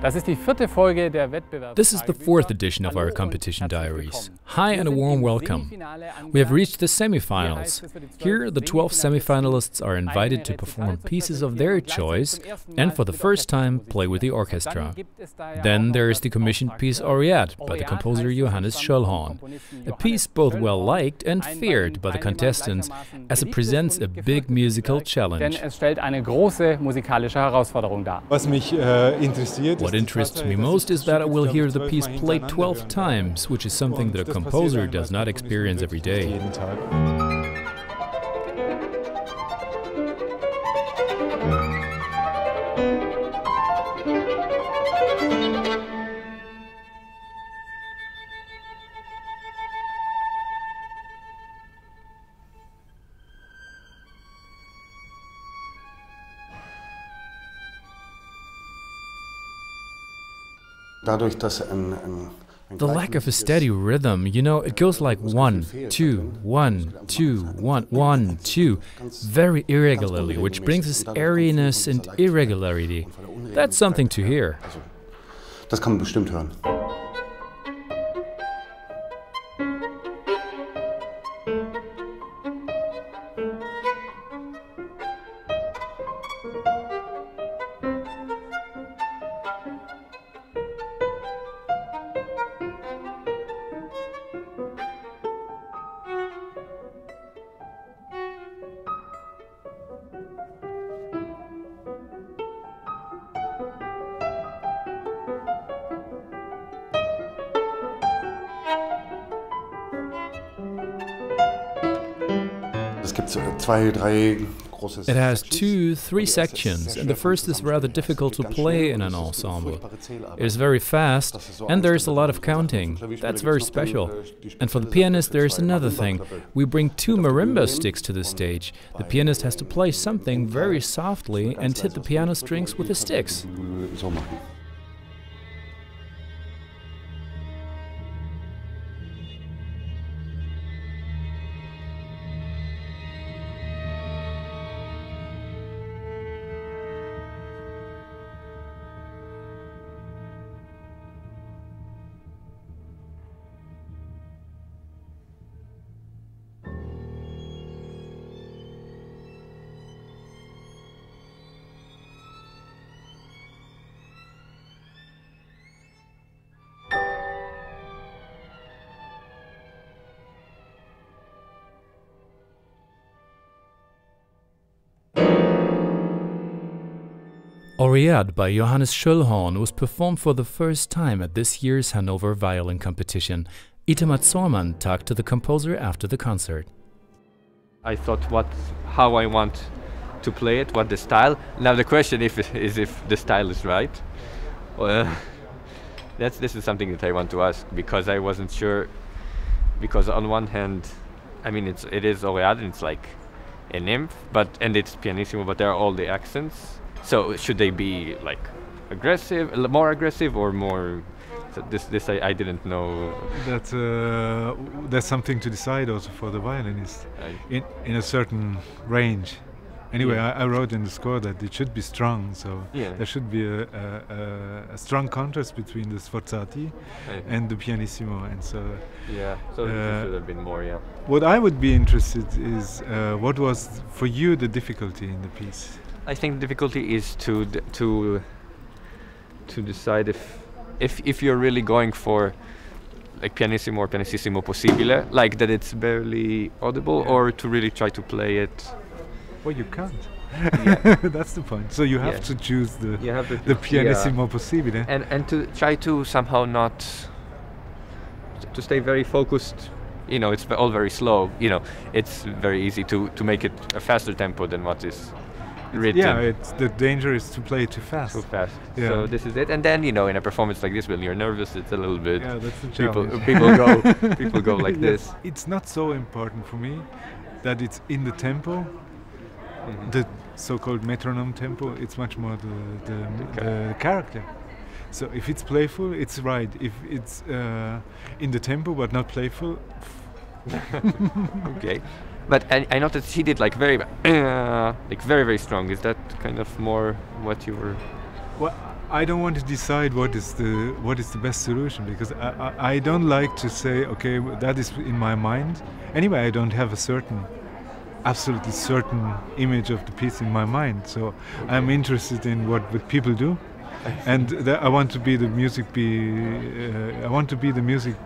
This is the fourth edition of our competition diaries. Hi and a warm welcome. We have reached the semifinals. Here, the 12 semifinalists are invited to perform pieces of their choice and for the first time play with the orchestra. Then there is the commissioned piece Aureat by the composer Johannes Schöllhorn, a piece both well liked and feared by the contestants as it presents a big musical challenge. What interests me most is that I will hear the piece played 12 times, which is something that a composer does not experience every day. The lack of a steady rhythm, you know, it goes like 1, 2, 1, 2, 1, 1, 2, very irregularly, which brings us airiness and irregularity. That's something to hear. Das kann man bestimmt hören. It has 2, 3 sections, and the first is rather difficult to play in an ensemble. It is very fast, and there is a lot of counting. That's very special. And for the pianist there is another thing. We bring 2 marimba sticks to the stage. The pianist has to play something very softly and hit the piano strings with the sticks. Aureat by Johannes Schöllhorn was performed for the first time at this year's Hannover Violin Competition. Itamar Zormann talked to the composer after the concert. I thought how I want to play it, what the style. Now the question is if the style is right. This is something that I want to ask, because I wasn't sure. Because on one hand, I mean it is Aureat and it's like a nymph, and it's pianissimo, but there are all the accents. So should they be like aggressive, more aggressive, or more? So this I didn't know. That's something to decide also for the violinist in a certain range. Anyway, yeah. I wrote in the score that it should be strong, so there should be a strong contrast between the sforzati and the pianissimo, and so so it should have been more. Yeah. What I would be interested is what was for you the difficulty in the piece? I think the difficulty is to decide if you're really going for like pianissimo or pianissimo possibile, like that it's barely audible, or to really try to play it. Well, you can't. Yeah. That's the point. So you have to choose the pianissimo possibile, and to try to somehow not to stay very focused. You know, it's all very slow. You know, it's very easy to make it a faster tempo than what is written. Yeah, the danger is to play too fast. Too fast. Yeah. So this is it. And then, you know, in a performance like this, when you're nervous, it's a little bit. Yeah, that's the challenge. People go like this. It's not so important for me that it's in the tempo, the so-called metronome tempo. It's much more the character. So if it's playful, it's right. If it's in the tempo but not playful. Okay. But I noticed he did like very, very strong. Is that kind of more what you were Well, I don't want to decide what is the best solution, because I don't like to say, okay, that is in my mind. Anyway, I don't have a absolutely certain image of the piece in my mind. So I'm interested in what people do, and I want to be the music. I want to be the music.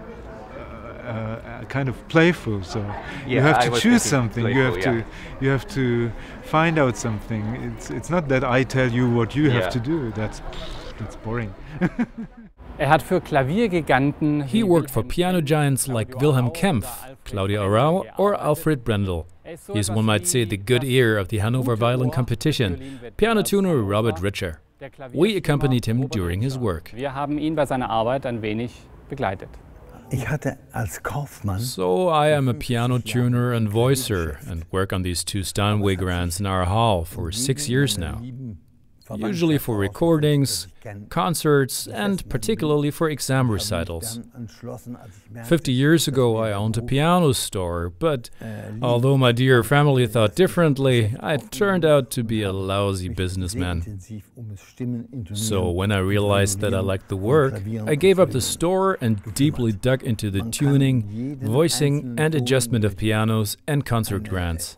Kind of playful, so you have to choose something. Playful, you have to find out something. It's not that I tell you what you have to do. That's boring. He worked for piano giants like Wilhelm Kempff, Claudia Arau, or Alfred Brendel. He's, one might say, the good ear of the Hannover Violin Competition, piano tuner Robert Richer. We accompanied him during his work. So I am a piano tuner and voicer and work on these two Steinway grands in our hall for 6 years now. Usually for recordings, concerts, and particularly for exam recitals. 50 years ago I owned a piano store, but although my dear family thought differently, I turned out to be a lousy businessman. So when I realized that I liked the work, I gave up the store and deeply dug into the tuning, voicing and adjustment of pianos and concert grands.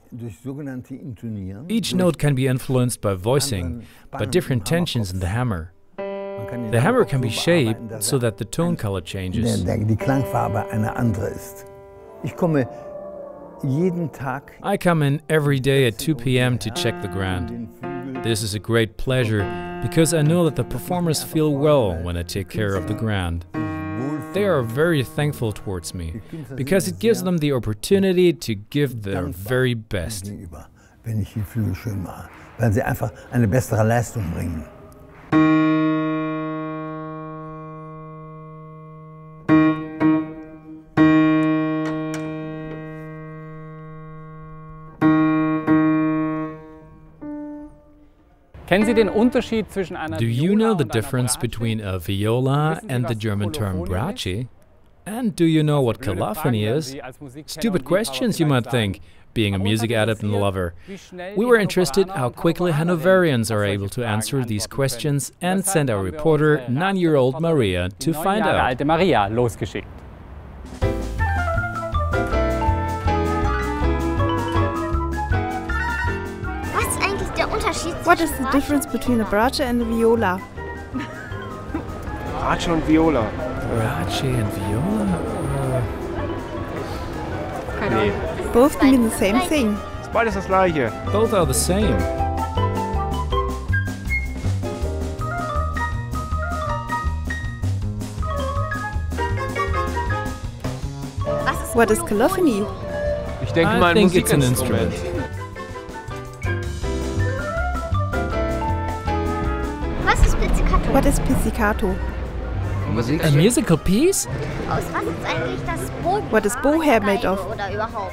Each note can be influenced by voicing, by different tensions in the hammer. The hammer can be shaped so that the tone color changes. I come in every day at 2 p.m. to check the grand. This is a great pleasure because I know that the performers feel well when I take care of the grand. They are very thankful towards me because it gives them the opportunity to give their very best. Weil sie einfach eine bessere Leistung bringen. Do you know the difference between a viola and the German term brace? And do you know what colophony is? Stupid questions, you might think, being a music adept and lover. We were interested how quickly Hannoverians are able to answer these questions and sent our reporter, 9-year-old Maria, to find out. What is the difference between a brace and a viola? Brace und Viola. Brace and viola? Nee. Both mean the same thing. Ist beides das gleiche. Both are the same. What is colophony? Ich denke mal ein Musikinstrument. Was ist pizzicato? What is pizzicato? A musical piece? Aus was ist eigentlich das Boot? What is bowhair made of? Oder überhaupt?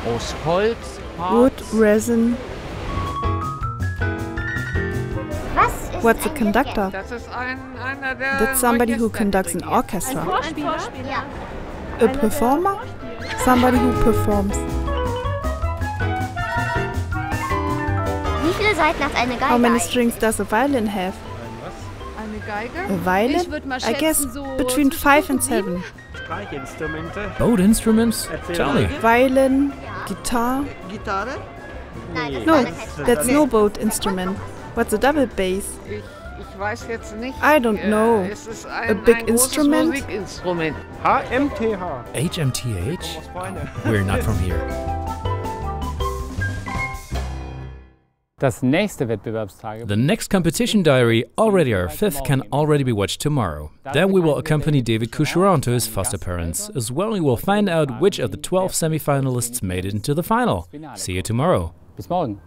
Aus Holz, Wood, resin. Was ist What's a conductor? Das ist einer der That's somebody who conducts an orchestra. Ja. A performer? Somebody who performs. Wie viele Seiten hat eine Geige? How many strings does a violin have? Eine Geige? A violin? Ich würd mal I guess schätzen, so between 5 and 7. Streichinstrumente. Both instruments? Tell me. Violin, guitar. Gitarre? Nein, das No, war kein that's no bowed instrument. What's a double bass? Ich weiß jetzt nicht. I don't know. Es ist A big ein großes instrument? Musikinstrument. HMTH. HMTH? We're not from here. The next competition diary, already our 5th, can already be watched tomorrow. Then we will accompany David Coucheron to his foster parents. As well, we will find out which of the 12 semifinalists made it into the final. See you tomorrow. Bis morgen.